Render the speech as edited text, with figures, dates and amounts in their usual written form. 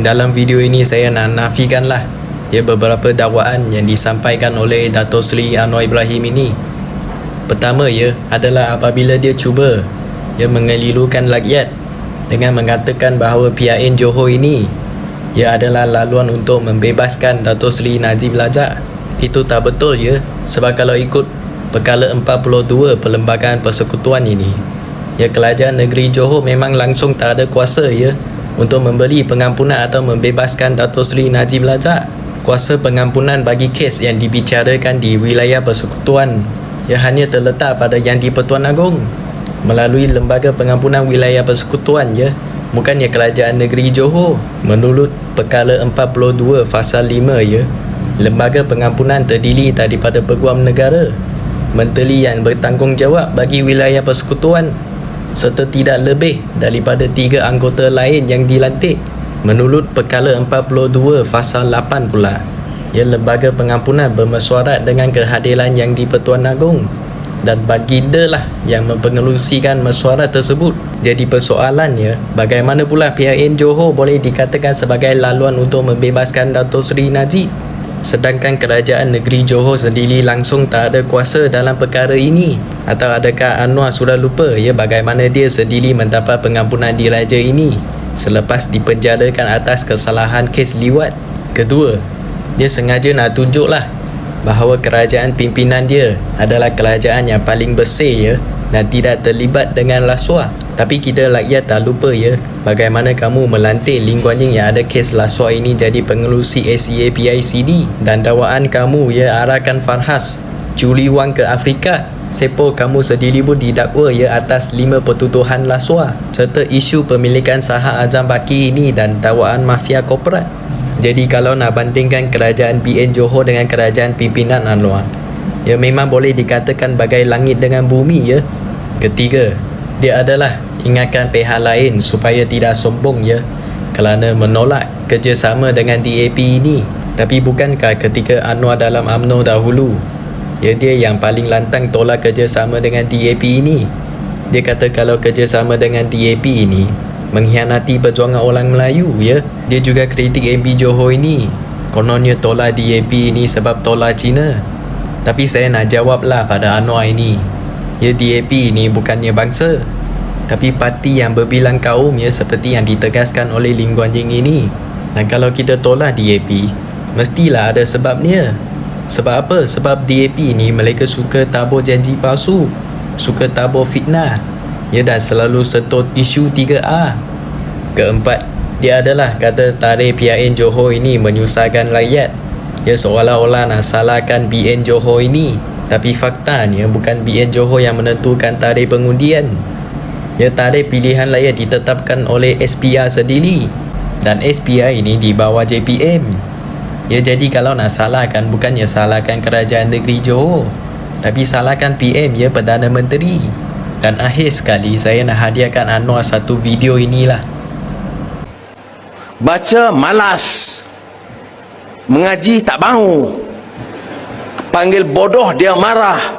Dalam video ini saya nak nafikanlah beberapa dakwaan yang disampaikan oleh Dato' Seri Anwar Ibrahim ini. Pertama adalah apabila dia cuba mengelirukan rakyat dengan mengatakan bahawa PIN Johor ini adalah laluan untuk membebaskan Dato' Seri Najib Razak. Itu tak betul sebab kalau ikut perkara 42 Perlembagaan Persekutuan ini, Kerajaan Negeri Johor memang langsung tak ada kuasa untuk memberi pengampunan atau membebaskan Dato' Seri Najib Razak. Kuasa pengampunan bagi kes yang dibicarakan di wilayah persekutuan hanya terletak pada Yang di-Pertuan Agong melalui Lembaga Pengampunan Wilayah Persekutuan bukannya Kerajaan Negeri Johor. Menurut perkara 42 Fasal 5 Lembaga Pengampunan terdiri daripada Peguam Negara, Menteri yang bertanggungjawab bagi wilayah persekutuan serta tidak lebih daripada 3 anggota lain yang dilantik. Menurut perkara 42 Fasal 8 pula, Lembaga Pengampunan bermesyuarat dengan kehadiran Yang di-Pertuan Agong dan baginda lah yang mempengerusikan mesyuarat tersebut. Jadi persoalannya, bagaimana pula PIN Johor boleh dikatakan sebagai laluan untuk membebaskan Dato' Seri Najib, sedangkan Kerajaan Negeri Johor sendiri langsung tak ada kuasa dalam perkara ini? Atau adakah Anwar sudah lupa bagaimana dia sendiri mendapat pengampunan diraja ini selepas dipenjarakan atas kesalahan kes liwat? Kedua, dia sengaja nak tunjuklah bahawa kerajaan pimpinan dia adalah kerajaan yang paling bersih dan tidak terlibat dengan rasuah. Tapi kita rakyat tak lupa bagaimana kamu melantik Lee Kuan Yew yang ada kes rasuah ini jadi pengerusi SEA PICD, dan dakwaan kamu arahkan Farhas curi wang ke Afrika. Sepo kamu sendiri pun didakwa atas 5 pertuduhan rasuah serta isu pemilikan saham Azam Baki ini dan dakwaan mafia korporat. Jadi kalau nak bandingkan kerajaan PN Johor dengan kerajaan pimpinan Anwar, memang boleh dikatakan bagai langit dengan bumi. Ketiga, dia adalah ingatkan pihak lain supaya tidak sombong kerana menolak kerjasama dengan DAP ini. Tapi bukankah ketika Anwar dalam UMNO dahulu, dia yang paling lantang tolak kerjasama dengan DAP ini? Dia kata kalau kerjasama dengan DAP ini mengkhianati perjuangan orang Melayu. Dia juga kritik MB Johor ini, kononnya tolak DAP ini sebab tolak Cina. Tapi saya nak jawablah pada Anwar ini, DAP ini bukannya bangsa, tapi parti yang berbilang kaum seperti yang ditegaskan oleh Lee Kuan Yew ini. Dan kalau kita tolak DAP, mestilah ada sebabnya. Sebab apa? Sebab DAP ini mereka suka tabur janji palsu, suka tabur fitnah dan selalu sentuh isu 3A. Keempat, dia adalah kata tarikh PIN Johor ini menyusahkan rakyat. Seolah-olah nak salahkan BN Johor ini, tapi faktanya bukan BN Johor yang menentukan tarikh pengundian. Tarikh pilihan raya ditetapkan oleh SPR sendiri, dan SPR ini di bawah JPM. Jadi kalau nak salahkan, bukannya salahkan Kerajaan Negeri Johor, tapi salahkan PM Perdana Menteri. Dan akhir sekali, saya nak hadiahkan Anwar satu video inilah. Baca malas, mengaji tak mau, panggil bodoh dia marah.